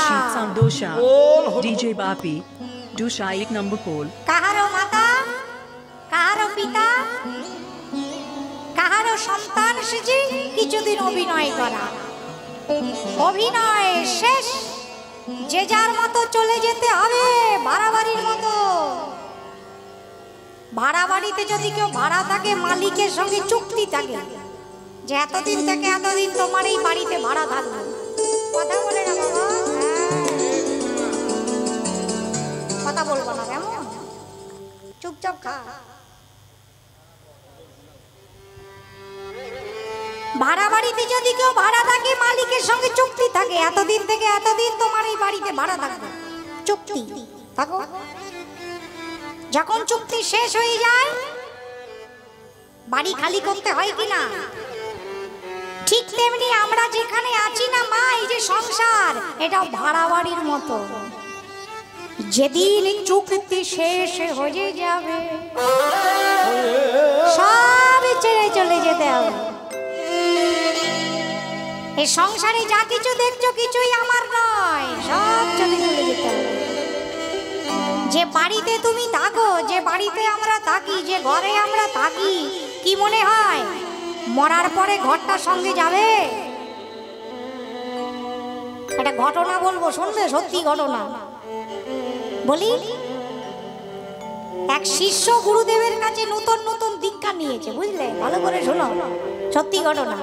Sheet Sound Dosha. DJ Bapi. Dosha 1 number call. কাহারো মাতা, কাহারো পিতা, কাহারো সন্তান সেজে কিছুদিন অভিনয় করা। অভিনয় শেষ, যে যার মতো চলে যেতে হবে ভাড়াবাড়ির মতো। ভাড়া বাড়িতে যদি কেউ ভাড়া থাকে, মালিকের সঙ্গে চুক্তি থাকে যে এতদিন থেকে এতদিন তোমার এই বাড়িতে ভাড়া থাকবে। কথা বলে না বাবা, কথা বলবো না, কেমন চুপচাপ খা। ভাড়া বাড়িতে যদি কেউ ভাড়া থাকে, মালিকের সঙ্গে চুক্তি থাকে এতদিন থেকে এতদিন তোমার এই বাড়িতে ভাড়া থাকবে, চুক্তি থাকো। যখন চুক্তি শেষ হয়ে যায়, বাড়ি খালি করতে হয় কিনা? ঠিক তেমনি আমরা যেখানে আছি না মা, এই যে সংসার, এটা ভাড়া বাড়ির মতো। যেদিন চুক্তি শেষ হয়ে যাবে, সব ছেড়ে চলে যেতে হবে। এই সংসারে যা কিছু দেখছো কিছুই আমার নয়, সব চলে যেতে হবে। যে বাড়িতে তুমি থাকো, যে বাড়িতে আমরা থাকি, যে ঘরে আমরা থাকি, কি মনে হয় মরার পরে ঘরটা সঙ্গে যাবে? একটা ঘটনা বলবো, শুনবে? সত্যি ঘটনা বলি। এক শিষ্য গুরুদেবের কাছে নতুন নতুন দীক্ষা নিয়েছে, বুঝলে? ভালো করে শোনো, সত্যি ঘটনা।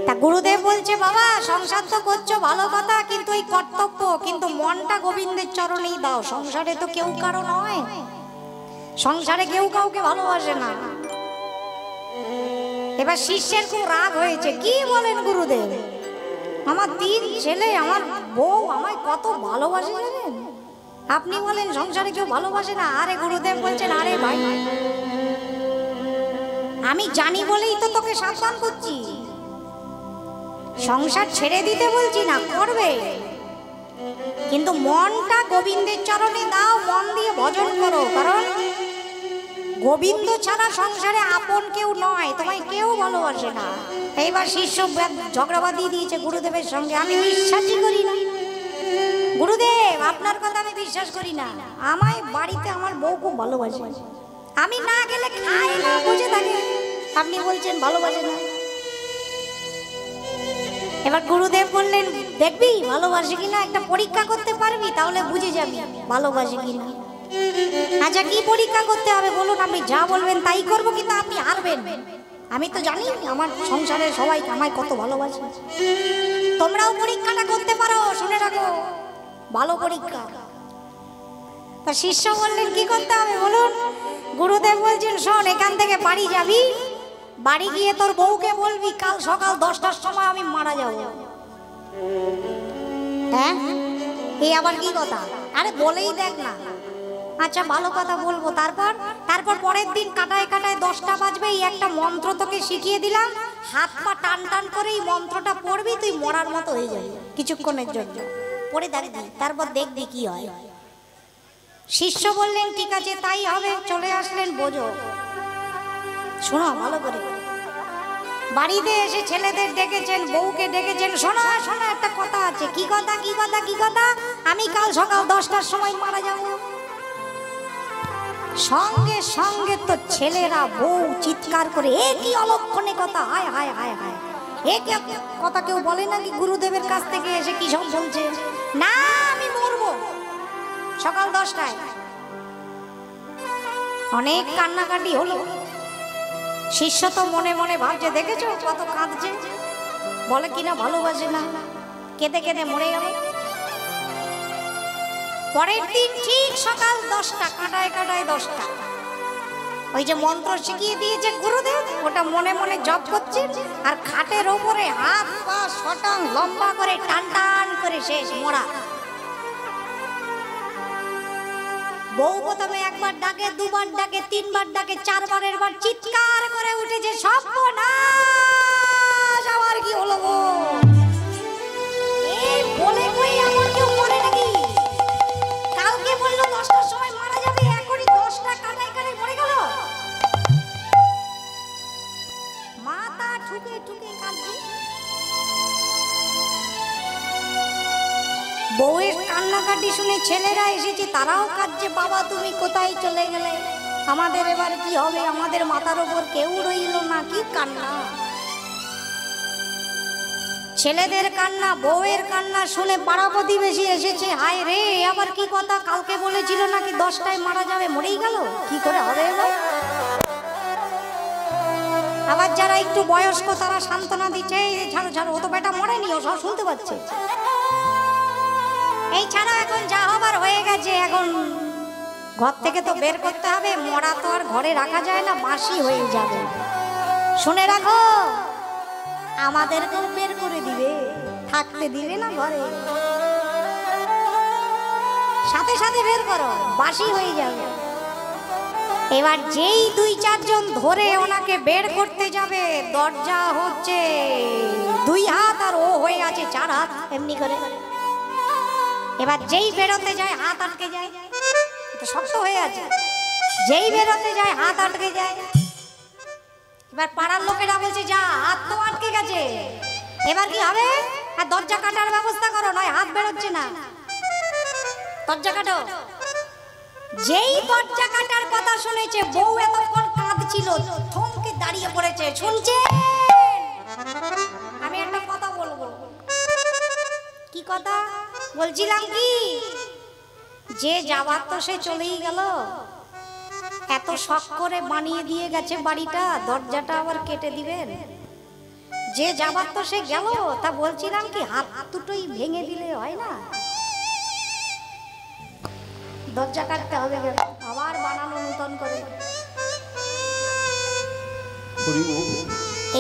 তা গুরুদেব বলছে, বাবা সংসার তো করছো ভালো কথা, কিন্তু এই কর্তব্য, কিন্তু মনটা গোবিন্দের চরণেই দাও। সংসারে তো কেউ কারো নয়, সংসারে কেউ কাউকে ভালোবাসে না। এবার শিষ্যের খুব রাগ হয়েছে। কি বলেন গুরুদেব, আমার 3 ছেলে, আমার বউ আমায় কত ভালোবাসে জানেন, আপনি বলেন সংসারে কেউ ভালোবাসে না? আরে গুরুদেব বলছেন, আরে ভাই আমি জানি বলেই তো তোকে সাবধান করছি। সংসার ছেড়ে দিতে বলছি না, করবে, কিন্তু মনটা গোবিন্দের চরণে দাও, মন দিয়ে ভজন করো। কারণ গোবিন্দ ছাড়া সংসারে আপন কেউ নয়, তোমায় কেউ ভালোবাসে না। এইবার শিষ্য ঝগড়াবাদি দিয়েছে গুরুদেবের সঙ্গে, আমি বিশ্বাসই করি না গুরুদেব, আপনার কথা আমি বিশ্বাস করি না। আমায় বাড়িতে আমার বউ খুব ভালোবাসে, আমি না গেলে খায় না, বুঝে থাকে, আপনি বলছেন ভালোবাসে না। এবার গুরুদেব বললেন, দেখবি ভালোবাসে কিনা, একটা পরীক্ষা করতে পারবি, তাহলে বুঝে যাবি ভালোবাসে কিনা। আচ্ছা কি পরীক্ষা করতে হবে বলুন? আপনি যা বলবেন তাই করবো, কিন্তু আপনি হারবেন। আমি তো জানি আমার সংসারে সবাই আমায় কত ভালোবাসে। তোমরাও পরীক্ষাটা করতে পারো, শুনে রাখো, ভালো পরীক্ষা। তা শিষ্য বললেন, কি করতে হবে বলুন? গুরুদেব বলছেন, শোন, এখান থেকে বাড়ি যাবি, বাড়ি গিয়ে তোর বউকে বলবি কাল সকাল 10টার সময় আমি মারা যাব। হ্যাঁ, এই আবার কি কথা? আরে বলেই দেখ না। আচ্ছা ভালো কথা বলবো। তারপর পরের দিন কাটায় কাটায় 10টা বাজবে, এই একটা মন্ত্র তোকে শিখিয়ে দিলাম, হাত পা টান টান করে এই মন্ত্রটা পড়বি, তুই মরার মতো হয়ে যাবি কিছুক্ষণের জন্য, পড়ে দাঁড়িয়ে, তারপর দেখবি কি হয়। শিষ্য বললেন, ঠিক আছে তাই হবে। চলে আসলেন। বোঝো, শোনো ভালো করে, বাড়িতে এসে ছেলেদের ডেকেছেন, বউকে ডেকেছেন, শোনো শোনো একটা কথা আছে। কি কথা? কি কথা? কি কথা? আমি কাল সকাল 10টার সময় মারা যাব। সঙ্গে সঙ্গে তো ছেলেরা বউ চিৎকার করে, এ কি অলক্ষণে কথা, হায় হায় হায় হায়, এ কি কথা কেউ বলে নাকি গুরুদেবের কাছ থেকে এসে? কি সব বলছে? না আমি মরবো সকাল 10টায়। অনেক কান্নাকাটি হলো। শিষ্য তো মনে মনে ভাবছে, দেখেছো কত কাঁদছে, বলে কিনা ভালোবাসে না, কেঁদে কেঁদে মরে গেল। পরের দিন ঠিক সকাল 10টা, কাটায় কাটায় 10টা, ওই যে মন্ত্র শিখিয়ে দিয়েছে গুরুদেব, ওটা মনে মনে জপ করছে, আর খাটের ওপরে হাত পা শটাং লম্বা করে টান টান করে শেষ মরা। বউ প্রথমে একবার ডাকে, দুবার ডাকে, 3বার ডাকে, 4বারের বার চিৎকার করে উঠেছে, সর্বনাশ, আমার কি হলো গো? এই বলে কই এমন কেউ মরে নাকি? কালকে বললো 10টার সময় মারা যাবে, এখনই 10টা কাটায় কাটায় মরে গেল। মাথা ঠুকে ঠুকে কাঁদছে। বউয়ের কান্নাকাটি শুনে ছেলেরা এসেছে, তারাও কাঁদছে, বাবা তুমি কোথায় চলে গেলে, আমাদের এবার কি হবে, আমাদের মাথার ওপর কেউ রইল না। কি কান্না, ছেলেদের কান্না, বউয়ের কান্না শুনে পাড়া প্রতিবেশী এসেছে। হায় রে, আবার কি কথা, কালকে বলেছিল নাকি 10টায় মারা যাবে, মরেই গেল, কি করে হবে এবার। আবার যারা একটু বয়স্ক তারা সান্ত্বনা দিচ্ছে, ছাড়ো ছাড়ো, ও তো বেটা মরেনি, ও সব শুনতে পাচ্ছে। এই ছাড়া এখন যা হবার হয়ে গেছে, এখন ঘর থেকে তো বের করতে হবে, মরা তো আর ঘরে রাখা যায় না, বাসি হয়ে যাবে। শুনে রাখো, আমাদেরকেও বের করে দিবে, থাকতে দিবে না ঘরে, সাথে সাথে বের করো, বাসি হয়ে যাবে। এবার যেই 2-4 জন ধরে ওনাকে বের করতে যাবে, দরজা হচ্ছে 2 হাত আর ও হয়ে আছে 4 হাত এমনি করে। এবার যেই বেরোতে যায় হাত আটকে যায়, তো শক্ত হয়ে আছে, যেই বেরোতে যায় হাত আটকে যায়। এবার পাড়ার লোকেরা বলছে যা, হাত তো আটকে গেছে, এবার কি হবে, আর দরজা কাটার ব্যবস্থা করো, নয় হাত বেরোচ্ছে না, দরজা কাটো। যেই দরজা কাটার কথা শুনেছে, বউ এতক্ষণ কাঁদছিল, থমকে দাঁড়িয়ে পড়েছে। শুনছে, আমি একটা কথা বলবো। কি কথা বলছিলাম, কি যে যাবার তো সে চলেই গেল, এত শখ করে বানিয়ে দিয়ে গেছে বাড়িটা, দরজাটা আবার কেটে দিবেন। যে যাবার তো সে গেল, তা বলছিলাম কি হাত দুটোই ভেঙে দিলে হয় না, দরজা কাটতে হবে, আবার বানানো নতুন করে।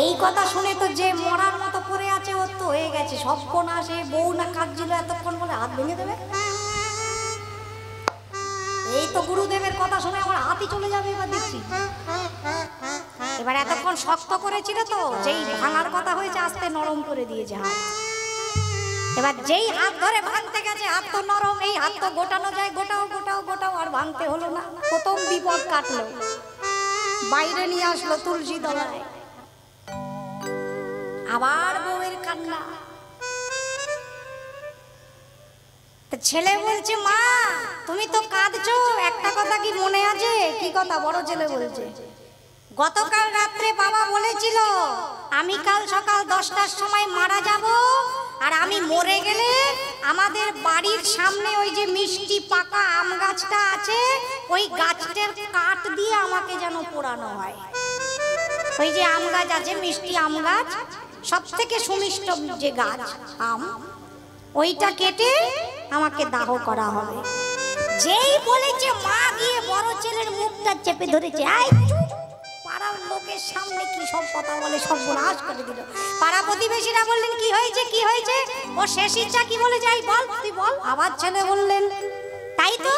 এই কথা শুনে তো যে মরার মতো পড়ে আছে, ওর তো হয়ে গেছে সর্বনাশ। বউ না কাঁদছিল এতক্ষণ বলে হাত ভেঙে দেবে, এই তো গুরুদেবের কথা শুনে আমার হাতই চলে যাবে। এবার দেখছি, এবার এতক্ষণ শক্ত করেছিল তো, যেই ভাঙার কথা হয়েছে আস্তে নরম করে দিয়েছে হাত। এবার যেই হাত ধরে ভাঙতে গেছে, হাত তো নরম, এই হাত তো গোটানো যায়, গোটাও গোটাও গোটাও, আর ভাঙতে হলো না। প্রথম বিপদ কাটলো, বাইরে নিয়ে আসলো তুলসী তলায়। আবার বউয়ের কান্না। ছেলে বলছে মা তুমি তো কাঁদছো, একটা কথা কি মনে আছে? কি কথা? বড় ছেলে বলছে গতকাল রাত্রে বাবা বলেছিল আমি কাল সকাল 10টার সময় মারা যাব, আর আমি মরে গেলে আমাদের বাড়ির সামনে ওই যে মিষ্টি পাকা আম গাছটা আছে, ওই গাছটার কাঠ দিয়ে আমাকে যেন পোড়ানো হয়। ওই যে আম গাছ আছে, মিষ্টি আম গাছ, সব থেকে সুমিষ্ট যে গাছ আম, ওইটা কেটে আমাকে দাহ করা হবে। যেই বলেছে মা গিয়ে বড় ছেলের মুখটা চেপে ধরেছে। পাড়ার লোকের সামনে কি সব কথা বলে, সব নাশ করে দিল। পাড়া প্রতিবেশীরা বললেন কি হয়েছে কি হয়েছে? ও শেষ ইচ্ছা কি বলে যাই বল, তুই বল। আবার ছেলে বললেন তাই তো,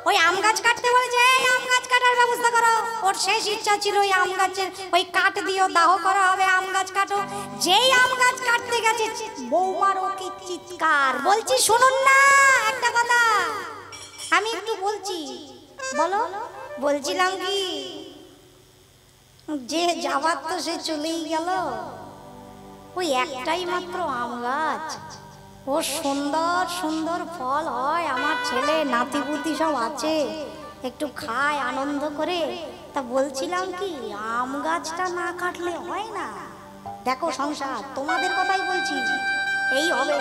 ওই আম গাছ কাটতে বলেছে, এই আম গাছ কাটার ব্যবস্থা করো। ওর শেষ ইচ্ছা ছিল ওই আম গাছের ওই কাঠ দিয়েও দাহ করা হবে, আম গাছ কাটো। যেই আম গাছ কাটতে গেছে বৌমার ওকে চিৎকার। বলছি শুনুন না একটা কথা, আমি একটু বলছি, বলো। বলছিলাম কি যে যাবার তো সে চলেই গেল, ওই একটাই মাত্র আম গাছ, ও সুন্দর সুন্দর ফল হয়, আমার ছেলে নাতিপুতি সব আছে, একটু খায় আনন্দ করে। তা বলছিলাম কি আম গাছটা না কাটলে হয় না? দেখো সংসার, তোমাদের কথাই বলছি, এই হবে।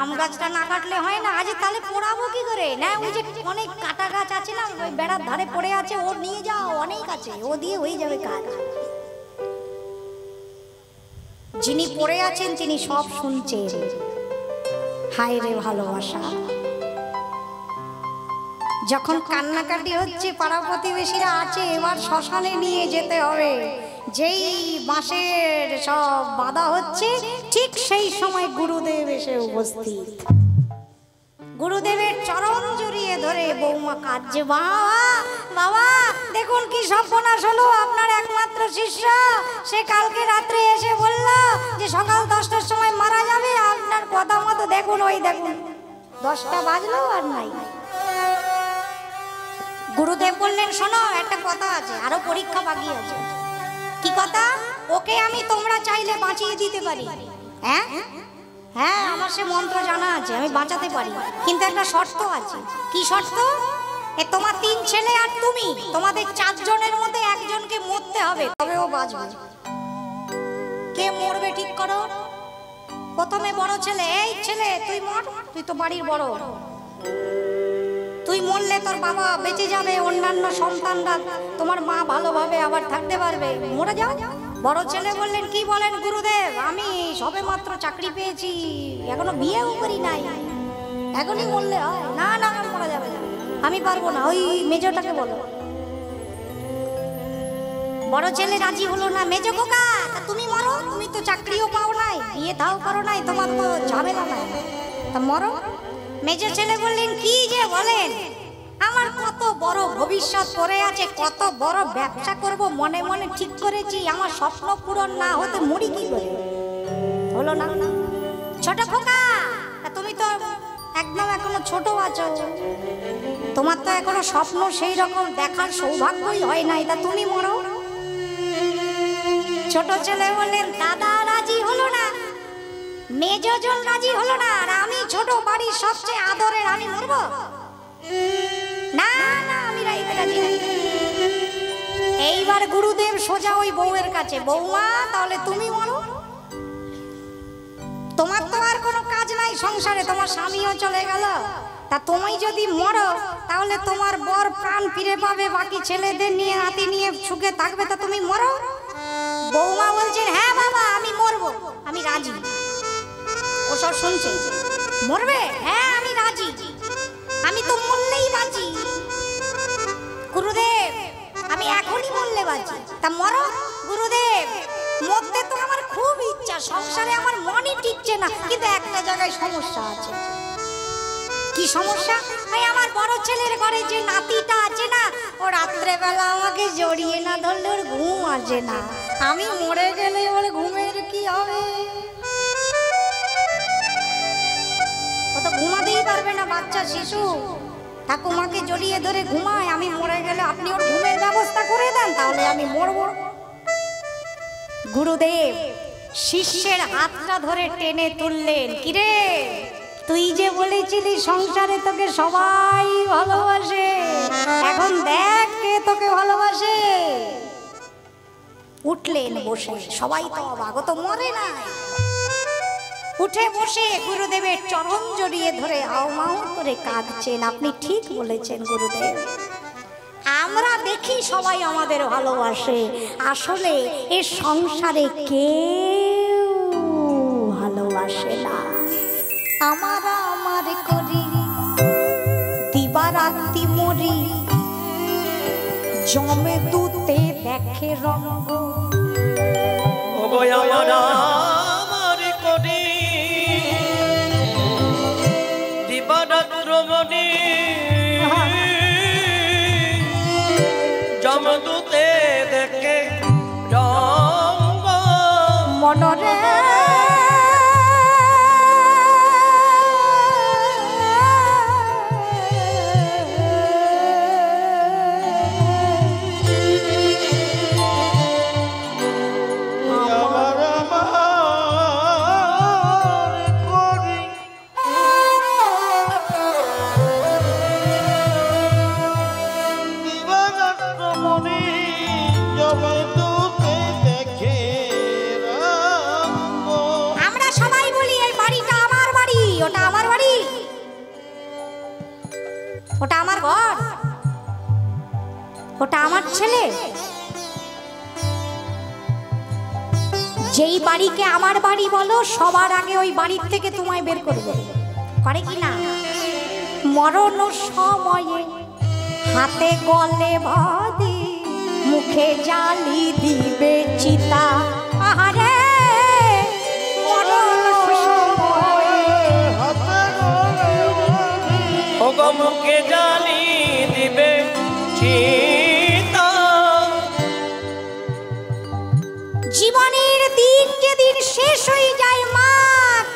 আম গাছটা না কাটলে হয় না। আজ তাহলে পোড়াবো কি করে? না ওই যে অনেক কাটা গাছ আছে না, ওই বেড়ার ধারে পড়ে আছে, ও নিয়ে যাও, অনেক আছে, ও দিয়ে হয়ে যাবে কাজ। যিনি পড়ে আছেন তিনি সব শুনছেন। হায় রে ভালোবাসা। যখন কান্নাকাটি হচ্ছে, পাড়া প্রতিবেশীরা আছে, এবার শ্মশানে নিয়ে যেতে হবে। যেই বাঁশের সব বাধা হচ্ছে, ঠিক সেই সময় গুরুদেব এসে উপস্থিত। গুরুদেবের চরণ জড়িয়ে ধরে বৌমা কাঁদছে, বাবা বাবা দেখুন কি সর্বনাশ হলো, আপনার একমাত্র শিষ্য সে কালকে রাত্রে এসে বলল যে সকাল 10টার সময় মারা যাবে, আপনার কথা মতো দেখুন, ওই দেখুন 10টা বাজলো আর নাই। গুরুদেব বললেন শোনো একটা কথা আছে, আরো পরীক্ষা বাকি আছে। কি কথা? ওকে আমি তোমরা চাইলে বাঁচিয়ে দিতে পারি। হ্যাঁ হ্যাঁ আমার সে মন্ত্র জানা আছে, আমি বাঁচাতে পারি, কিন্তু একটা শর্ত আছে। কি শর্ত? এ তোমার 3 ছেলে আর তুমি, তোমাদের 4 জনের মধ্যে একজনকে মরতে হবে, তবে ও বাঁচবে। কে মরবে ঠিক করো। প্রথমে বড় ছেলে, এই ছেলে তুই মর, তুই তো বাড়ির বড়, তুই মরলে তোর বাবা বেঁচে যাবে, অন্যান্য সন্তানরা, তোমার মা ভালোভাবে আবার থাকতে পারবে, মরে যাও। বড় ছেলে বললেন, কি বলেন গুরুদেব, আমি সবে মাত্র চাকরি পেয়েছি, এখনো বিয়েও করি নাই, এখনই মরলে হয়? না না মরা যাবে না, আমি পারবো না, ওই মেজোটাকে বলো। বড় ছেলে রাজি হলো না। মেজো খোকা তুমি মরো, তুমি তো চাকরিও পাও নাই, বিয়ে তাও করো নাই, তোমার তো ঝামেলা নাই, তা মরো। মেজো ছেলে বললেন, কি যে বলেন, আমার কত বড় ভবিষ্যৎ পড়ে আছে, কত বড় ব্যবসা করব মনে মনে ঠিক করেছি, আমার স্বপ্ন পূরণ না হতে মরি কি করে? হলো না। ছোট খোকা তুমি তো একদম এখনো ছোট আছো, তোমার তো এখনো স্বপ্ন সেই রকম দেখার সৌভাগ্যই হয় নাই, তা তুমি মরো। ছোট ছেলে বললেন, দাদা রাজি হলো না, মেজজন রাজি হলো না, আর আমি ছোট বাড়ির সবচেয়ে আদরের, আমি মরবো না? না আমি রাজি নাই। এইবার গুরুদেব সোজা ওই বউয়ের কাছে, বৌমা তাহলে তুমি মরো, তোমার তো আর কোনো কাজ নাই সংসারে, তোমার স্বামীও চলে গেল, তা তুমি যদি মরো তাহলে তোমার বর প্রাণ ফিরে পাবে, বাকি ছেলেদের নিয়ে নাতি নিয়ে সুখে থাকবে, তা তুমি মরো। বৌমা বলছেন, হ্যাঁ বাবা আমি মরবো, আমি রাজি। ও সব শুনছে, মরবে? হ্যাঁ আমি রাজি, আমি তো মরলেই বাঁচি। গুরুদেব আমি এখনই মরলে বাঁচি, তা মরো। গুরুদেব মরতে তো আমার খুব ইচ্ছা, সংসারে আমার মনই টিকছে না, কিন্তু একটা জায়গায় সমস্যা আছে। কি সমস্যা? ভাই আমার বড় ছেলের ঘরে যে নাতিটা আছে না, ও রাত্রেবেলা আমাকে জড়িয়ে না ধরলে ওর ঘুম আসে না, আমি মরে গেলে ওর ঘুমের কি হবে? ও তো ঘুমাতেই পারবে না, বাচ্চা শিশু, ঠাকুমাকে জড়িয়ে ধরে ঘুমায়, আমি মরে গেলে আপনি ওর ঘুমের ব্যবস্থা করে দেন, তাহলে আমি মরবো। গুরুদেব শিষ্যের হাতটা ধরে টেনে তুললেন, কিরে তুই যে বলেছিলি সংসারে তোকে সবাই ভালোবাসে, এখন দেখ কে তোকে ভালোবাসে। উঠলেন বসে, সবাই তো অবাক, ও তো মরে না। উঠে বসে গুরুদেবের চরণ জড়িয়ে ধরে আউমাউ করে কাঁদছেন। আপনি ঠিক বলেছেন গুরুদেব, আমরা দেখি সবাই আমাদের ভালোবাসে, আসলে এ সংসারে কেউ ভালোবাসে না। আমরা আমার করি দিবারাত্রি মরি, জমে দুতে দেখে রঙ্গ। আমার করি দিবারাত্রি মরি, জমে দুতে দেখে রঙ্গ। মনরে ওটা আমার ঘর, ওটা আমার ছেলে। যেই বাড়িকে আমার বাড়ি বলো, সবার আগে ওই বাড়ির থেকে তোমায় বের করবে, করে কি না? মরণ সময়ে হাতে গলে বাঁধি, মুখে জালি দিবে চিতা। আহারে মরণ সময়ে মুখে জালি দিবে চিতা। জীবনের দিন যেদিন শেষ হয়ে যায়, মা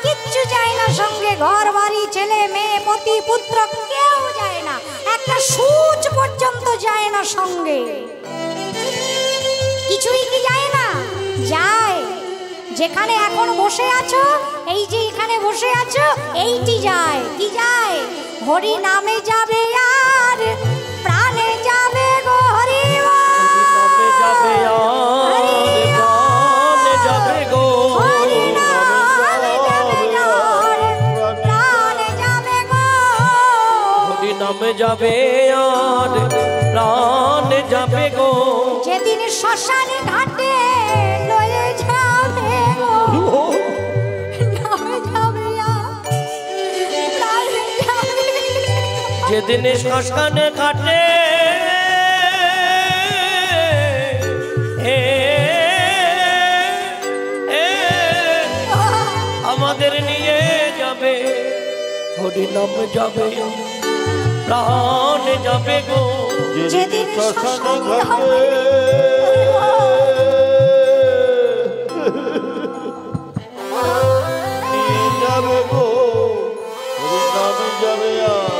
কিচ্ছু যায় না সঙ্গে, ঘর বাড়ি ছেলে মেয়ে পতি পুত্র কেউ যায় না, একটা সূচ পর্যন্ত যায় না সঙ্গে। কিছুই কি যায় না? যায়। যেখানে এখন বসে আছো, এই যে এখানে বসে বসে আছো, এইটি যায় কি যায়, হরি নামে যাবে আর প্রাণে যাবে গো হরি নামে যাবে আর প্রাণে যাবে গো, হরি নামে যাবে আর প্রাণে যাবে গো, হরি নামে যাবে আর প্রাণে যাবে গো। যেদিন শ্মশানে ঘাটে লয়ে যাবে গো, নামে যাবে আর প্রাণে যাবে গো। যেদিন শ্মশানে ঘাটে আমাদের নিয়ে যাবে, হরি নাম যাবে প্রাণ যাবে গো। যেদিন শ্মশানে ঘাটে নিয়ে যাবে গো, হরি নাম যাবে আর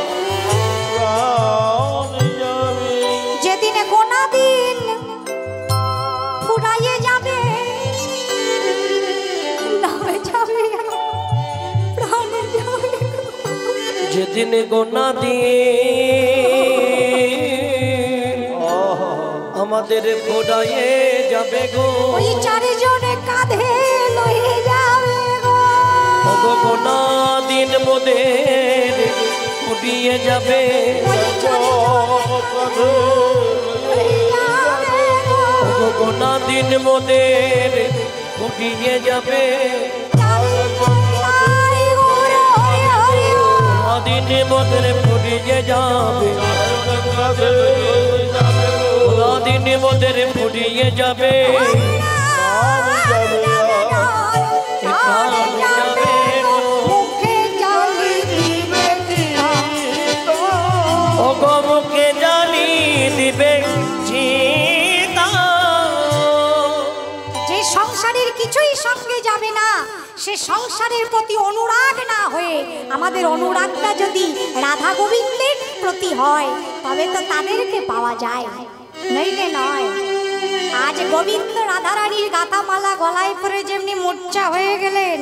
প্রাণ যাবে। যেদিন গোনা দিন ফুরাইয়ে যাবে, নামে যাবে প্রাণে যাবে গো। যেদিন গোনা দিয়ে আমাদের ফোড়ায়ে যাবে গো, ওই চারিজনে কাঁধে লয়ে যাবে গো, ওগো গোনা দিন মোদের উঠিয়ে যাবে, ওই চারিজনে লয়ে যাবে গো। ওগো গোনা দিন মোদের উঠিয়ে যাবে, চারিজনাই ঘুরে হরি হরি হরি। দিন মোদের ফুটিয়ে যাবে, দিন মোদের ফুটিয়ে যাবে, মুখে জালি দিবে ওগো মুখে জালি দিবে চিতা। যে সংসারের কিছুই সঙ্গে যাবে না, সে সংসারের প্রতি অনুরাগ না হয়ে আমাদের অনুরাগটা যদি রাধা গোবিন্দের প্রতি হয় তবে তো তাদেরকে পাওয়া যায়, নইলে নয়। আজ গোবিন্দ রাধারানীর গাথামালা গলায় পরে যেমনি মূর্ছা হয়ে গেলেন,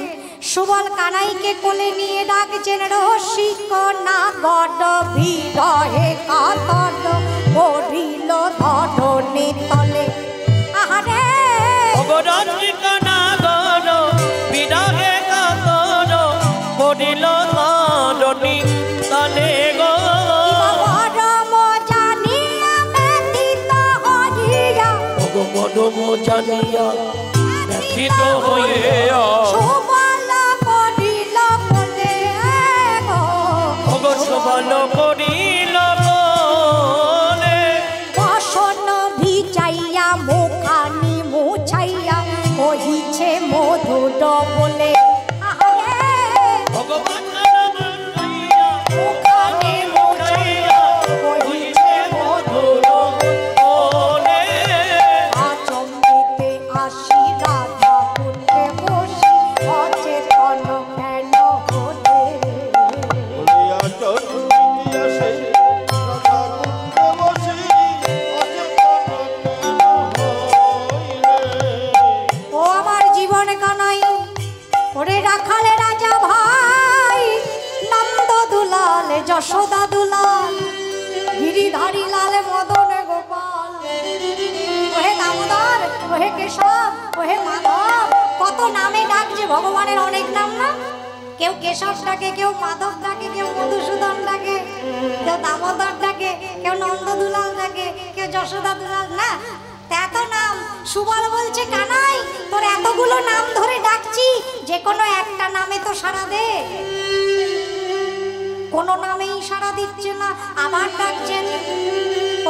সুবল কানাইকে কোলে নিয়ে ডাকছেন রসিক না গড বিরহে কাতর পড়িল ধরণী তলে। আহারে ওগো রসিক না গড বিরহে কাতর পড়িল ধরণী তলে গো, মরম জানিয়া ব্যথিত হয়ে ওগো সবাল করিল বলে, বসন ভিজাইয়া মুখানি মুছাইয়া কহিছে মধুর বলে। ওগো বাসন মুছাইয়া মুখানি মুছাইয়া কহিছে মধুর বলে, আচম্বিতে আসি রাধা কুণ্ডে বসি অচেতন কেন হলে। বলিয়া চন্দ্রিয়া সেই রাধা কুণ্ডে বসি অচেতন কেন হইলে। ও আমার জীবন কানাই, ওরে রাখালে রাজা ভাই, নন্দ দুলাল যশোদা দুলাল, গিরিধারী লাল মদন গোপাল, ওহে দামোদর, ওহে কেশব, ওহে মাধব, কত নামে ডাকছে ভগবানের, অনেক নাম না? কেউ কেশব ডাকে, কেউ মাধব ডাকে, কেউ মধুসূদন ডাকে, কেউ দামোদর ডাকে, কেউ নন্দ দুলাল ডাকে, কেউ যশোদা দুলাল, না এত নাম। সুবল বলছে কানাই, তোর এতগুলো নাম ধরে ডাকছি, যে কোনো একটা নামে তো সাড়া দে। কোনো নামেই সাড়া দিচ্ছে না, আবার ডাকছেন,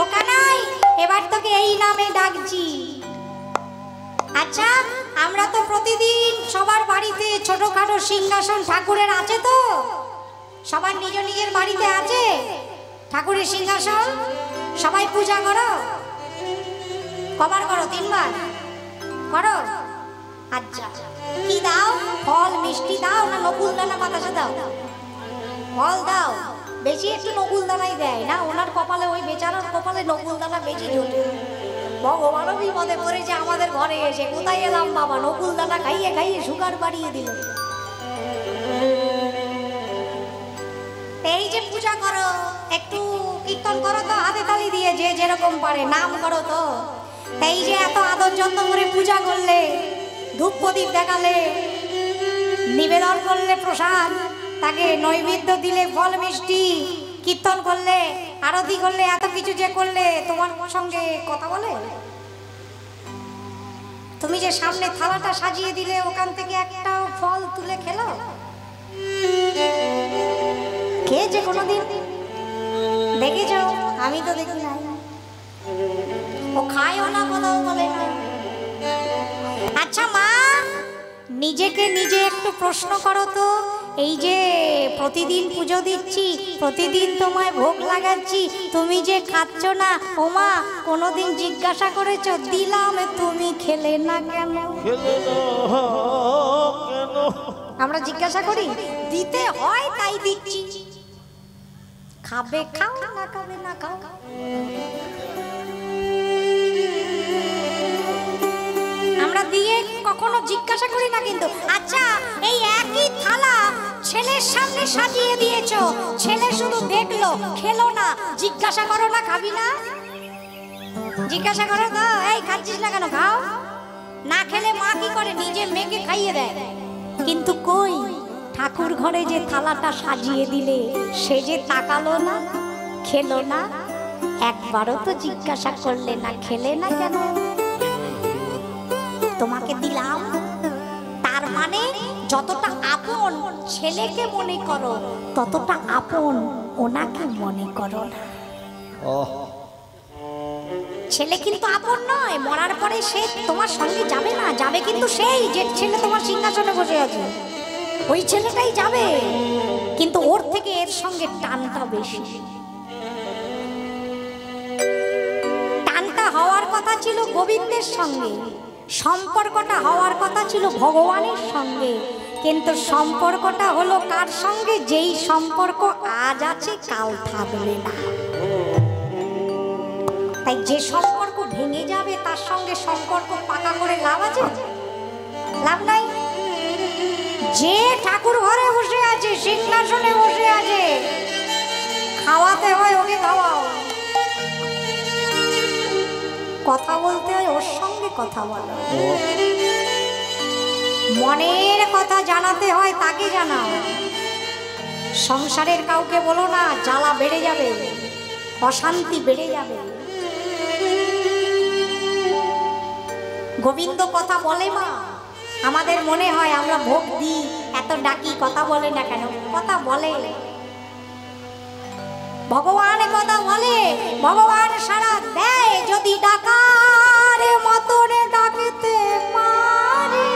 ও কানাই এবার তোকে এই নামে ডাকছি। আচ্ছা, আমরা তো প্রতিদিন সবার বাড়িতে ছোটখাটো সিংহাসন ঠাকুরের আছে, তো সবার নিজ নিজের বাড়িতে আছে ঠাকুরের সিংহাসন, সবাই পূজা করো, কবার করো? 3 বার করো। আচ্ছা, কি দাও? ফল মিষ্টি দাও না নকুল দানা বাতাসা দাও? ফল দাও, বেশি একটু নকুল দানাই দেয় না, ওনার কপালে, ওই বেচারার কপালে নকুল দানা বেশি জোটে। ভগবানও বিপদে পড়েছে আমাদের ঘরে এসে, কোথায় এলাম বাবা, নকুল দানা খাইয়ে খাইয়ে সুগার বাড়িয়ে দিল। যেরকম পারে নাম করো তো। এই যে এত আদর যত্ন করে পূজা করলে, ধূপ প্রদীপ দেখালে, নিবেদন করলে প্রসাদ, তাকে নৈবেদ্য দিলে ফল মিষ্টি, কীর্তন করলে, আরতি করলে, এত কিছু যে করলে, তোমার সঙ্গে কথা বলে? তুমি যে সামনে থালাটা সাজিয়ে দিলে, ওখান থেকে একটা ফল তুলে খেলো? খেয়েছে কোনোদিন? দেখেছ? আমি তো দেখি নাই। ও খায়ও না, কোথাও বলে না। আচ্ছা মা, নিজেকে নিজে একটু প্রশ্ন করো তো, এই যে প্রতিদিন পুজো দিচ্ছি, প্রতিদিন তোমায় ভোগ লাগাচ্ছি, তুমি যে খাচ্ছ না, ও মা কোনোদিন জিজ্ঞাসা করেছো দিলাম তুমি খেলে না কেন? খেলে না কেন? আমরা জিজ্ঞাসা করি? দিতে হয় তাই দিচ্ছি। খাবে খাও, না খাবে না খাও। আমরা দিয়ে কখনো জিজ্ঞাসা করি না কিন্তু। আচ্ছা, এই একই থালা ছেলের সামনে সাজিয়ে দিয়েছো, ছেলে শুধু দেখলো, খেলো না, জিজ্ঞাসা করো না খাবি না? জিজ্ঞাসা করো তো, এই খাচ্ছিস না কেন, খাও। না খেলে মা কি করে? নিজে মেয়েকে খাইয়ে দেয়। কিন্তু কই, ঠাকুর ঘরে যে থালাটা সাজিয়ে দিলে, সে যে তাকালো না, খেলো না, একবারও তো জিজ্ঞাসা করলে না খেলে না কেন? তোমাকে দিলাম, তার মানে যতটা আপন ছেলেকে মনে করো, ততটা আপন ওনাকে মনে করো না। ছেলে কিন্তু আপন নয়, মরার পরে সে তোমার সঙ্গে যাবে না, যাবে কিন্তু সেই যে ছেলে তোমার সিংহাসনে বসে আছে, ওই ছেলেটাই যাবে, কিন্তু ওর থেকে এর সঙ্গে টানটা বেশি। টানটা হওয়ার কথা ছিল গোবিন্দের সঙ্গে, সম্পর্কটা হওয়ার কথা ছিল ভগবানের সঙ্গে, কিন্তু সম্পর্কটা হলো কার সঙ্গে? যেই সম্পর্ক আজ আছে কাল থাকবে না। তাই যে সম্পর্ক ভেঙে যাবে তার সঙ্গে সম্পর্ক পাকা করে লাভ আছে? লাভ নাই। যে ঠাকুর ঘরে বসে আছে, সিংহাসনে বসে আছে, খাওয়াতে হয় ওকে খাওয়াও, কথা বলতে হয় ওর সঙ্গে কথা বলো, মনের কথা জানাতে হয় তাকে জানাও। সংসারের কাউকে বলো না, জ্বালা বেড়ে যাবে, অশান্তি বেড়ে যাবে। গোবিন্দ কথা বলে মা, আমাদের মনে হয় আমরা ভোগ দিই, এত ডাকি, কথা বলে না কেন? কথা বলে, ভগবান কথা বলে, ভগবান সাড়া দেয় যদি ডাকার মতনে ডাকিতে পারে।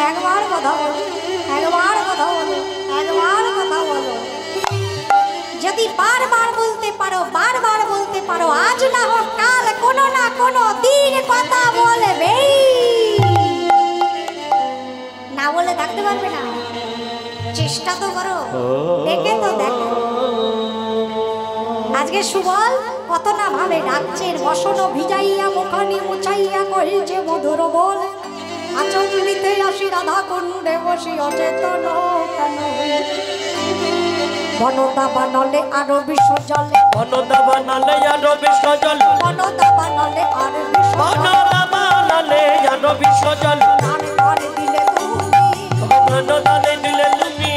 একবার কথা বলো, একবার কথা বলো, একবার কথা বলো। যদি বারবার বলতে পারো, বারবার বলতে পারো, আজ না হোক কাল কোনো না কোনো দিন কথা বলবে। না বলে থাকতে পারবে না, চেষ্টা তো করো, দেখে তো দেখো। আজকে সুবল কত না ভাবে রাজ্যের বসন ভিজাইয়া মুখানি মুছাইয়া কহিছে মধুর বল, আচমনিতে আসি রাধা কুণ্ডে বসি অচেতন কেন। বনদা বানালে আরো বিশ্ব জলে, বনদা বানালে আরো বিশ্ব জল, বনদা বানালে আরো বিশ্ব বনদা বানালে আরো বিশ্ব জল। দানে দিলে তুমি, দানে দিলে তুমি,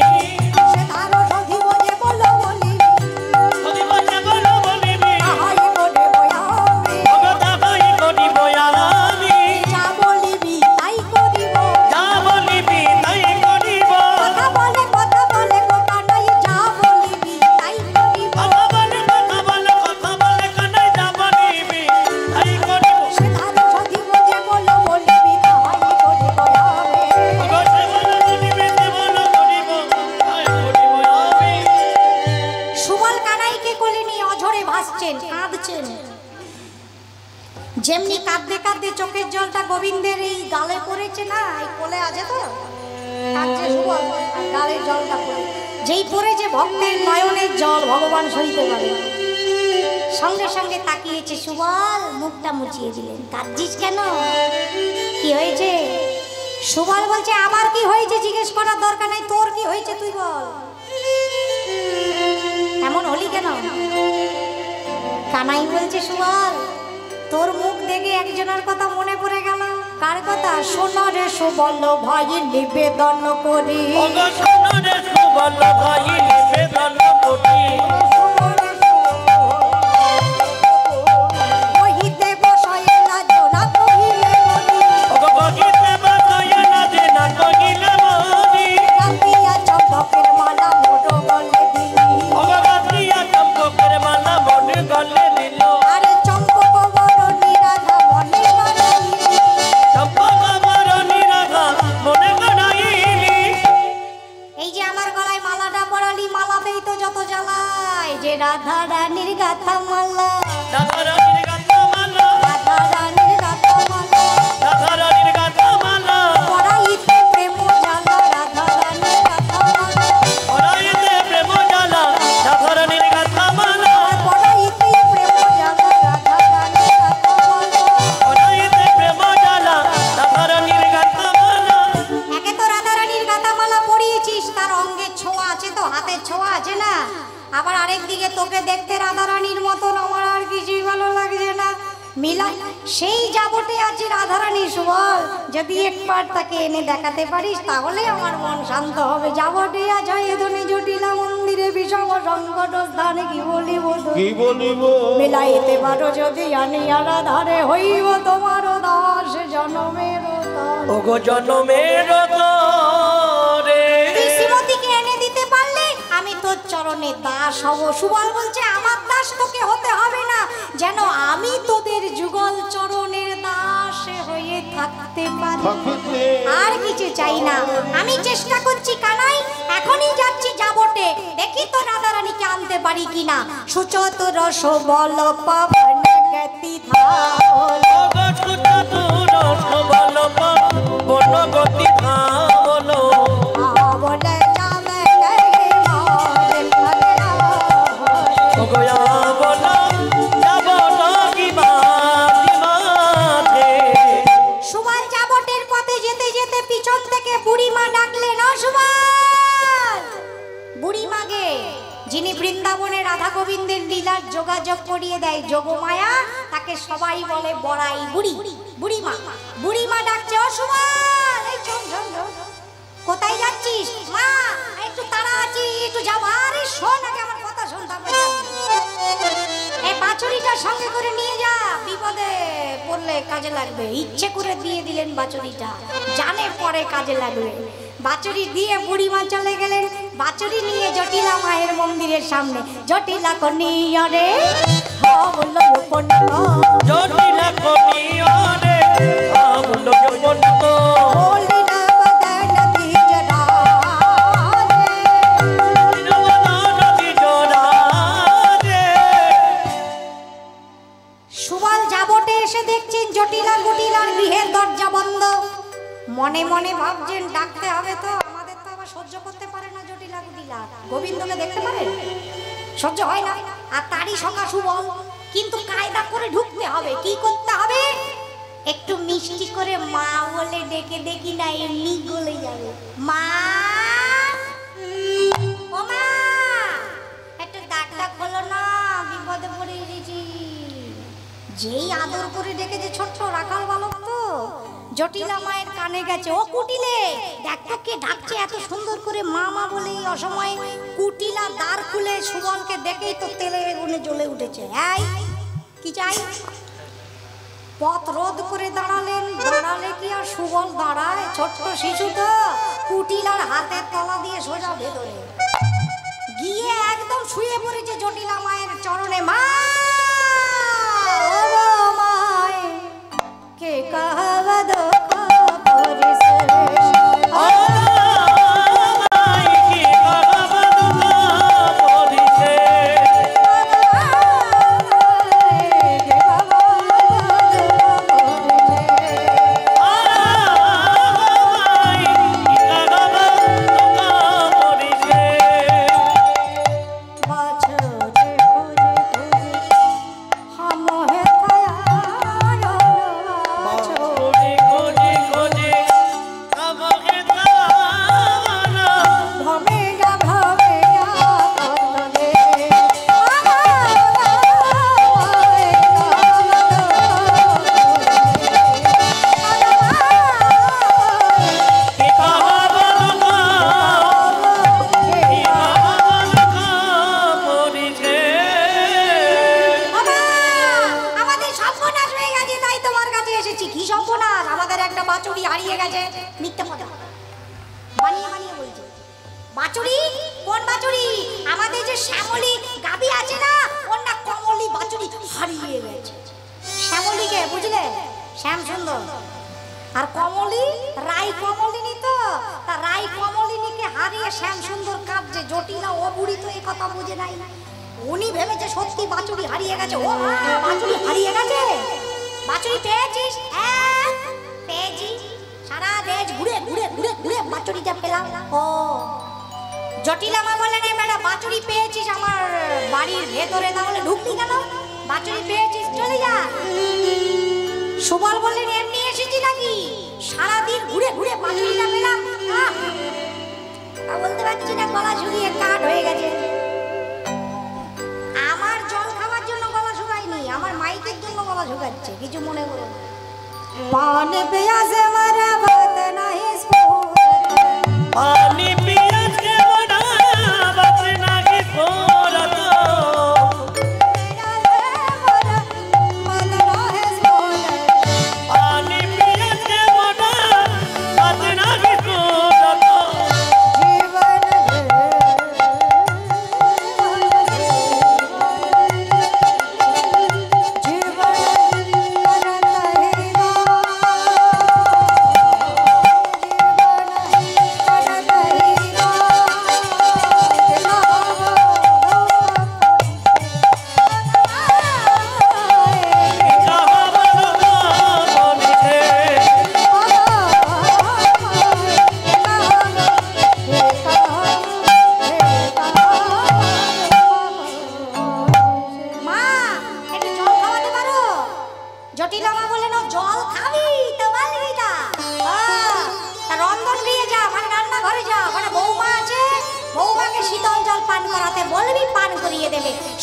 সে ধারো সধিব যে বলো বলি, সধিব যে যেমনি কাঁদতে কাঁদতে চোখের জলটা গোবিন্দের এই গালে পড়েছে না, এই কোলে আছে তো কাঁদছে সুবল, গালের জলটা পড়ে যেই পড়েছে ভক্তের নয়নের জল ভগবান সইতে পারে। সঙ্গে সঙ্গে তাকিয়েছে সুবল, মুখটা মুছিয়ে দিলেন। কাঁদছিস কেন, কি হয়েছে? সুবল বলছে আমার কি হয়েছে জিজ্ঞেস করার দরকার নাই, তোর কি হয়েছে তুই বল। এমন হলি কেন? কানাই বলছে সুবল তোর মুখ দেখে একজনের কথা মনে পড়ে গেল। কার কথা? শোনো রে সুবল ভাই নিবেদন করি, শোনো রে সুবল ভাই নিবেদন করি, কহিতে বসায় না জোনা কহিলে মরি, কহিতে বসায় না জোনা কহিলে মরি, রাতিয়া চম্পকের মালা মোর গলে দিলি, রাতিয়া চম্পকের মালা মোর গলে দিল, আরে চম্পক বরণী রাধা মনে বাড়াইলি, চম্পক বরণী রাধা মনে বাড়াইলি। এই যে আমার গলায় মালাটা পরালি, মালাতেই তো যত জ্বালায়, যে রাধা রানীর গাথা মালা, রাধা রানীর গাথা মালা, রাধা রানীর গাথা মালা, রাধা রানীর গাথা মালা, পরাইতে প্রেম জ্বালা, রাধা রানীর গাথা মালা, পরাইতে প্রেম জ্বালা, রাধা রানীর গাথা মালা, পরাইতে প্রেম জ্বালা, রাধা রানীর গাথা মালা। পরাইতে প্রেম জ্বালা, রাধা রানীর গাথা মালা। একে তো রাধা রানীর গাথা মালা পরিয়েছিস, তার অঙ্গের ছোঁয়া আছে তো, হাতের ছোঁয়া আছে না, আবার আরেক দিকে তোকে দেখতে রাধা রানীর মতন আমার আর কিছুই ভালো লাগছে না। মিলাই সেই যাবটে আছে রাধা রানী সুবল, যদি একবার তাকে এনে দেখাতে পারিস তাহলে আমার মন শান্ত হবে। যাবটে আছে এদনে জটিলা মন্দিরে বিষম সংকট স্থানে কি বলিব কি বলিব মিলাইতে পারো যদি আনিয়া রাধারে হইব তোমার দাস জনমের দাস। ওগো জনমের তরে তুই শ্রীমতীকে এনে দিতে পারলে আমি তোর চরণে দাস হব। সুবল বলছে আমার দাস তোকে হতে হবে না, যেন আমি তোদের যুগল চরণের দাস হয়ে থাকতে পারি, থাকিতে আর কিছু চাই না। আমি চেষ্টা করছি কানাই, এখনই যাচ্ছি যাবটে, দেখি তো রাধা রানীকে আনতে পারি কিনা। সুচতুর সুবল পাবন গতি ধাল, ওগো সুচতুর সুবল পাবন গতি ধাল, বলে যাবে নেই মরে ভগরা। ওগো আবল যাবল কি মাঝে। সুবল যাবটের পথে যেতে যেতে পিছন থেকে বুড়িমা ডাকলেন, ও সুবল। বুড়িমাগে যিনি বৃন্দাবনে রাধা গোবিন্দের লীলার যোগাযোগ করিয়ে দেয় যোগমায়া, তাকে সবাই বলে বড়াই বুড়ি, বুড়িমা। বুড়িমা ডাকছে, ও সুবল এই চল চল চল। কোথায় যাচ্ছিস? মা একটু তাড়া আছি, একটু যাবো। আরে শোন আগে আমার কথা শোন, তারপরে যাবি। এই বাছুরিটা সঙ্গে করে নিয়ে যা, বিপদে পড়লে কাজে লাগবে। ইচ্ছে করে দিয়ে দিলেন বাছুরিটা, জানে পরে কাজে লাগবে। বাছুরি দিয়ে বুড়িমা চলে গেলেন, বাছুরি নিয়ে জটিলা মায়ের মন্দিরের সামনে। জটিলা কনিয়া রে বললো জটিলা কনিয়া রে বললো যৌবন্ত, সুবল যাবটে এসে দেখছেন জটিলা কুটিলার গৃহের দরজা বন্ধ। মনে মনে ভাবছেন ডাকতে হবে তো, আমাদের তো আবার সহ্য করতে পারে না জটিলা কুটিলা। গোবিন্দকে দেখতে পারে, সহ্য হয় না। আর তারই সখা সুবল, কিন্তু কায়দা করে ঢুকতে হবে। কি করতে হবে? একটু মিষ্টি করে মা বলে ডেকে দেখি না, এমনি গলে যাবে। মা, ও মা, একটু ডাকটা খোলো না, বিপদে পড়ে গেছি। যেই আদর করে ডেকেছে, ছোট্ট রাখাল বালক তো, জটিলা মায়ের কানে গেছে, ও কুটিলে দেখ তো কে ডাকছে এত সুন্দর করে মা মা বলে। এই অসময়ে কুটিলা দ্বার খুলে সুবলকে দেখেই তো তেলে গুনে জ্বলে উঠেছে। এই কি চাই? পথ রোধ করে দাঁড়ালেন। দাঁড়ালে কি আর সুবল দাঁড়ায়? ছোট্ট শিশু তো, কুটিলার হাতের তলা দিয়ে সোজা ভেতরে গিয়ে একদম শুয়ে পড়েছে জটিলা মায়ের চরণে। মা, ও মায় কে কাহাবা দুঃখ করিছে, ও মাই কি কাহাবা দুঃখ করিছে, বাছুরি? কোন বাছুরি? আমাদের যে শ্যামলী গাবি আছে না, ওর না কমলি বাছুরি হারিয়ে গেছে। শ্যামলীকে বুঝলে, শ্যাম সুন্দর। আর কমলি রাই কমলিনী, তো তা রাই কমলিনীকে হারিয়ে শ্যাম সুন্দর কাঁদছে। জটিলা ও বুড়ি তো এই কথা বুঝে নাই। উনি ভেবেছে সত্যি বাছুরি হারিয়ে গেছে। ও মা, বাছুরি হারিয়ে গেছে? বাছুরি পেয়েছিস? হ্যাঁ পেয়েছি। সারা দেশ ঘুরে ঘুরে ঘুরে ঘুরে বাছুরিটা পেলাম। ও জটিলা মা বললেন, বেটা বাছুরি পেয়েছিস আমার বাড়ির ভেতরে, তাহলে ঢুকলি কেন? বাছুরি পেয়েছিস চলে যা। সুবল বললেন, এমনি এসেছি নাকি? সারাদিন ঘুরে ঘুরে বাছুরিটা পেলাম। বলতে পারছি না, গলা শুকিয়ে কাঠ হয়ে গেছে। আমার জল খাওয়ার জন্য গলা শুকায়নি, আমার মাইকের জন্য গলা শুকাচ্ছে। কিছু মনে করো না। পানি পেয়াসে মারা বাত নাহি স্ফুরত, পানি পিয়াসে মারা বাত নাহি স্ফুরত, পানি পিয়াসে মারা বাত নাহি স্ফুরত,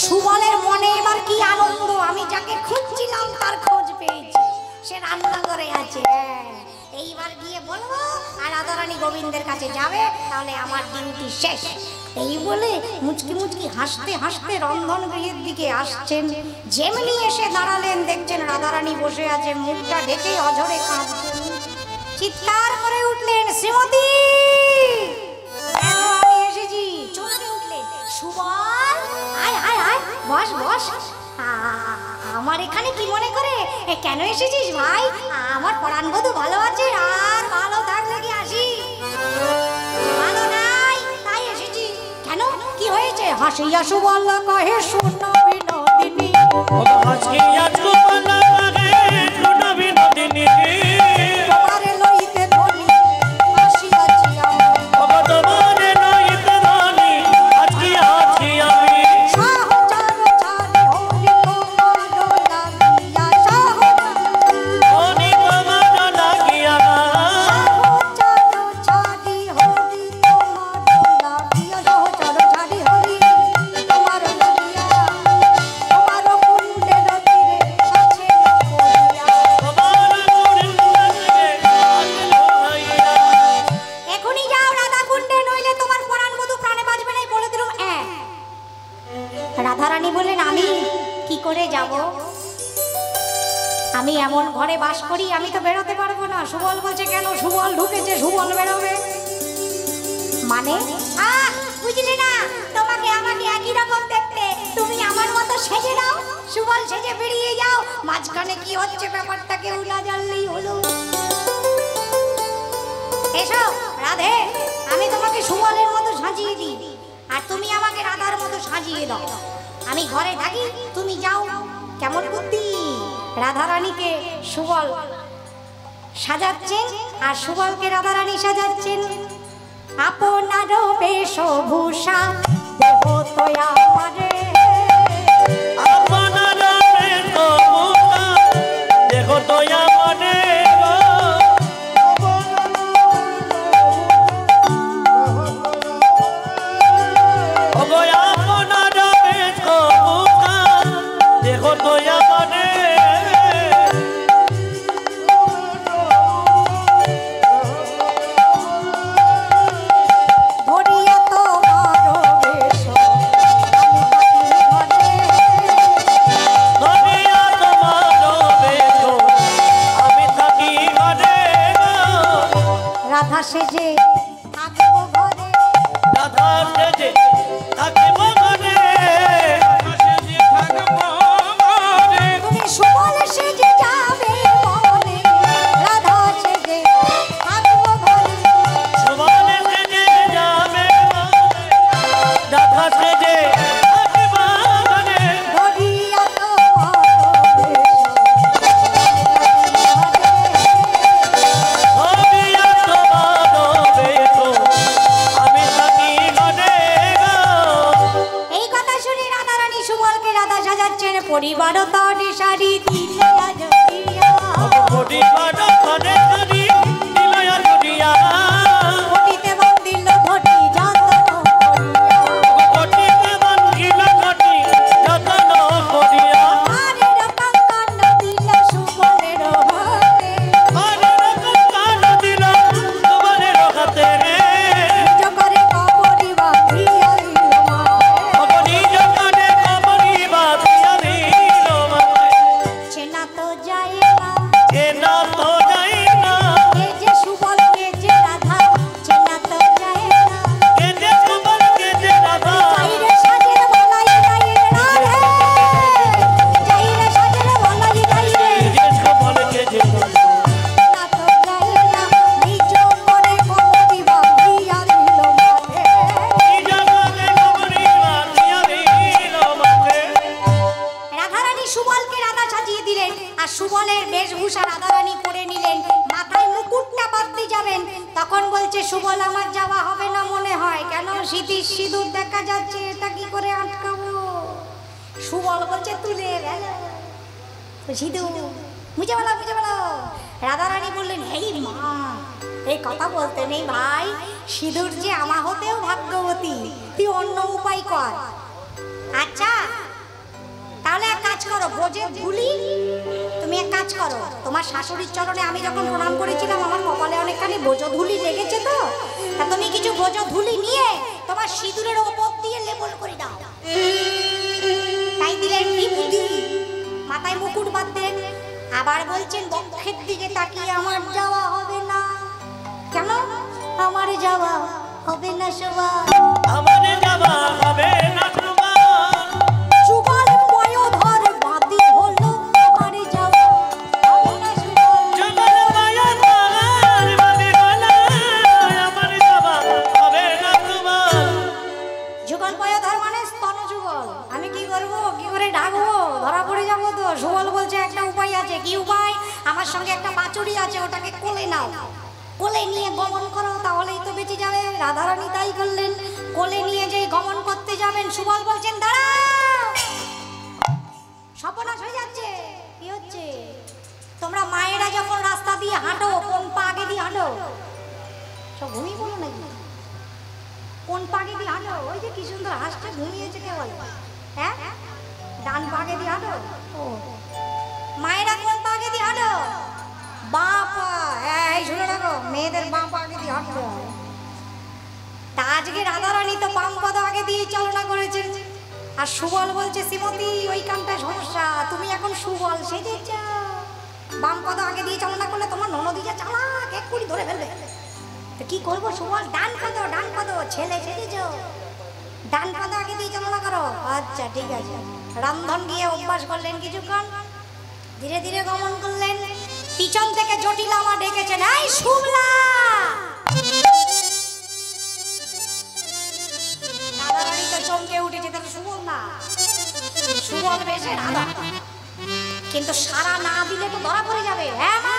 সুবলের মনে এবার কি আনন্দ, আমি যাকে খুঁজছিলাম তার খোঁজ পেয়েছি, সে রান্নাঘরে আছে। এইবার গিয়ে বলবো আর রাধারানী গোবিন্দের কাছে যাবে, তাহলে আমার ডিউটি শেষ। এই বলে মুচকি মুচকি হাসতে হাসতে রন্ধন গৃহের দিকে আসছেন। যেমনি এসে দাঁড়ালেন, দেখছেন রাধারানী বসে আছে, মুখটা ঢেকে অঝরে কাঁদছেন। চিৎকার করে উঠলেন, শ্রীমতী আমি এসেছি। চমকে উঠলেন, সুবল আয় আয় আয়, বস বস। আমার এখানে কি মনে করে কেন এসেছিস ভাই? আমার পরাণ বধূ ভালো আছে, আর ভালো থাকলে কি আসি? ভালো নাই তাই এসেছি। কেন, কি হয়েছে? হাসিয়া সুবল কহে, শূন্য বিনোদিনী, হাসিয়া সুবল কহে, শূন্য বিনোদিনী, তোমারে লইতে ধনি আসিয়াছি আমি, তোমারে লইতে ধনি আসিয়াছি আমি, ধনি তোমার লাগিয়া, এখনই যাও রাধা কুণ্ডে, নইলে তোমার পরাণ বধূ প্রাণে বাঁচবে না, বলে দিলাম। রাধারানী বললেন, আমি কি করে যাব? আমি এমন ঘরে বাস করি, আমি তো বেরোতে পারবো না। সুবল বলছে, কেন? সুবল ঢুকেছে, সুবল বেরোবে মানে? বুঝলি না, তোমাকে আমাকে একই রকম দেখতে, তুমি আমার মতো সেজে নাও, সুবল সেজে বেরিয়ে যাও। মাঝখানে কি হচ্ছে ব্যাপারটা কেউ না জানলেই হলো। এসো রাধে, আমি তোমাকে সুবলের মতো সাজিয়ে দিই, আর তুমি আমাকে রাধার মতো সাজিয়ে দাও। আমি ঘরে থাকি, তুমি যাও। কেমন বুদ্ধি! রাধারানীকে সুবল সাজাচ্ছেন, আর সুবলকে রাধারানী সাজাচ্ছেন। আপনার বেশভূষা দেহ তোয়া পারে, আপনার বেশভূষা দেহ তোয়া পারে, ওগো আপনার বেশভূষা দেহ তোয়া পারে, ধরিয়া তোমার বেশ ধরিয়া তোমার বেশ আমি থাকি ঘরে, রাধা সেজে থাকবো ঘরে, রাধা সেজে থাকবো মনে তুমি সুবল সেজে যাবে মনে রাধা সেজে থাকবো মনে সুবল সেজে যাবে মনে রাধা সেজে থাকবো মনে ধরিয়া হরিয়া তোমার বেশ আমি থাকি মনে গো। এই কথা শুনে রাধারানী সুবলকে রাধা সাজাচ্ছেন পরিবার তনে শাড়ি দিলে আজিয়া পরিবার ধনে ধরি দিলয়া দুনিয়া ঘটিতে বান্ধিল ঘটি যত্ন করিয়া ঘটিতে বান্ধিল ঘটি যত্ন করিয়া আরের কঙ্কন দিল সুবলের হাতে আরে কান দিল তোমার হাতে রে নিজ করে কবরি বাঁধিয়া দিল মায়ে অবনি জগনে কবরি বাঁধিয়া দিল মায়ে চেনা তো যায় না চেনা তো যায় না কে যে সুবল কে যে রাধা চেনা তো যায় না কে যে সুবল কে যে রাধা চাইরে সাজের বলাই গাইরে রাধে চাইরে সাজের বলাই গাইরে যে সুবল কে যে না তো যায় না নিজ করে কবরি বাঁধিয়া দিল মায়ে জগনে কবরি বাঁধিয়া দিল মায়ে রাধারানী সুবলকে রাধা সাজিয়ে দিলেন আর সুবলের বেশভূষা রাধারানী পরে নিলেন মাথায় মুকুটটা বাঁধতে যাবেন তখন বলছে সুবল আমার যাওয়া হবে না মনে হয় কেন সিঁথির সিঁদুর দেখা যাচ্ছে এটা কি করে আটকাবো সুবল বলছে তুলে গেল সিঁদুর মুঝে বলো রাধারানী বললেন হেই মা এই কথা বলতে নেই ভাই সিঁদুর যে আমা হতেও ভাগ্যবতী তুই অন্য উপায় কর আচ্ছা তাহলে এক কাজ করো ব্রজের ধুলি তুমি এক কাজ করো তোমার শাশুড়ির চরণে আমি যখন প্রণাম করেছিলাম আমার কপালে অনেকখানি ব্রজ ধুলি লেগেছে তো তা তুমি কিছু ব্রজ ধুলি নিয়ে তোমার সিঁদুরের ওপর দিয়ে লেবল করে দাও তাই দিলেন বিভূতি মাথায় মুকুট বাঁধতেন আবার বলছেন বক্ষের দিকে তাকিয়ে আমার যাওয়া হবে না কেন আমার যাওয়া হবে না সবার আমারে যাওয়া হবে না তোমার যুগল পয়োধর বাদি হলো আমার যাওয়া হবে না সুবল জগৎ মায়া তোমার বাদে গলা আমারে যাওয়া হবে না তোমার যুগল পয়োধর মানে স্তন যুগল আমি কি করব কি করে ডাকবো ধরা পড়ে যাবো তো সুবল বলছে একটা উপায় আছে কি উপায় আমার সঙ্গে একটা বাছুরি আছে ওটাকে কোলে নাও কোলে নিয়ে গমন করো তাহলেই তো বেঁচে যাবে রাধারানী তাই করলেন কোলে নিয়ে যে গমন করতে যাবেন সুবল বলছেন দাঁড়াও সর্বনাশ হয়ে যাচ্ছে কি হচ্ছে তোমরা মায়েরা যখন রাস্তা দিয়ে হাঁটো কোন পা আগে দিয়ে হাঁটো সব ঘুমিয়ে বলো নাকি কোন পাগে দিয়ে হাঁটো ওই যে কি সুন্দর হাসছে ঘুমিয়েছে কে বলে হ্যাঁ ডান পাগে দিয়ে হাঁটো ও মায়েরা কোন পাগে দিয়ে হাঁটো বাপা এই শুনে রাখো মেয়েদের বাম পাগে দিয়ে হাঁটতে হবে তা আজকে রাধারানী তো বাম পদ আগে দিয়ে চালনা করেছেন আর সুবল বলছে শ্রীমতী ওইখানটা সমস্যা তুমি এখন সুবল সেজেছ বাম পদ আগে দিয়ে চালনা করলে তোমার ননদিজা চালাক এক কুড়ি ধরে ফেলবে তো কি করবো সুবল ডান পদ ছেলে সেজেছ ডান পদ আগে দিয়ে চালনা করো আচ্ছা ঠিক আছে রামধন গিয়ে অভ্যাস করলেন কিছুক্ষণ ধীরে ধীরে গমন করলেন পিছন থেকে জটিলা মা ডেকেছেন এই শুভলা রাধারানী তো চমকে উঠেছে তাহলে সুবল না সুবল বেশে রাধা কিন্তু সারা না দিলে তো ধরা পড়ে যাবে হ্যাঁ মা